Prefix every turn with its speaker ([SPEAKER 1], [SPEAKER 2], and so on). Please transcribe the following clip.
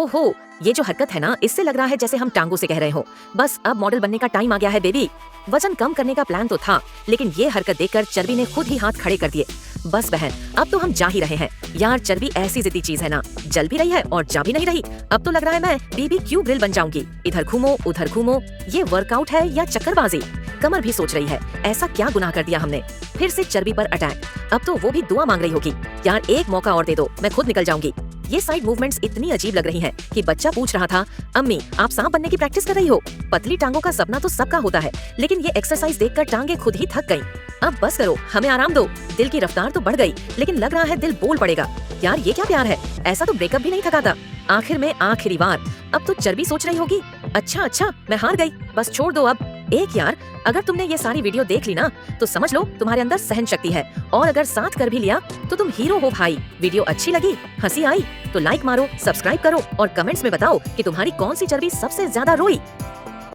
[SPEAKER 1] ओहो, ये जो हरकत है ना, इससे लग रहा है जैसे हम टांगों से कह रहे हो। बस अब मॉडल बनने का टाइम आ गया है बेबी। वजन कम करने का प्लान तो था, लेकिन ये हरकत देखकर चर्बी ने खुद ही हाथ खड़े कर दिए। बस बहन, अब तो हम जा ही रहे हैं। यार चर्बी ऐसी जिद्दी चीज है ना, जल भी रही है और जा भी नहीं रही। अब तो लग रहा है मैं BBQ ग्रिल बन जाऊंगी। इधर घूमो उधर घूमो, ये वर्कआउट है या चक्करबाजी? कमर भी सोच रही है, ऐसा क्या गुनाह कर दिया हमने। फिर से चर्बी पर अटैक। अब तो वो भी दुआ मांग रही होगी, यार एक मौका और दे दो, मैं खुद निकल जाऊंगी। ये साइड मूवमेंट्स इतनी अजीब लग रही हैं कि बच्चा पूछ रहा था, अम्मी आप सांप बनने की प्रैक्टिस कर रही हो? पतली टांगों का सपना तो सबका होता है, लेकिन ये एक्सरसाइज देखकर टांगे खुद ही थक गईं। अब बस करो, हमें आराम दो। दिल की रफ्तार तो बढ़ गई, लेकिन लग रहा है दिल बोल पड़ेगा। यार ये क्या प्यार है, ऐसा तो ब्रेकअप भी नहीं थकाता। आखिर में आखिरी बार, अब तो चर्बी सोच रही होगी। अच्छा, मैं हार गई, बस छोड़ दो अब। एक यार, अगर तुमने ये सारी वीडियो देख ली ना, तो समझ लो तुम्हारे अंदर सहन शक्ति है, और अगर साथ कर भी लिया तो तुम हीरो हो भाई। वीडियो अच्छी लगी, हंसी आई तो लाइक मारो, सब्सक्राइब करो और कमेंट्स में बताओ कि तुम्हारी कौन सी चर्बी सबसे ज्यादा रोई।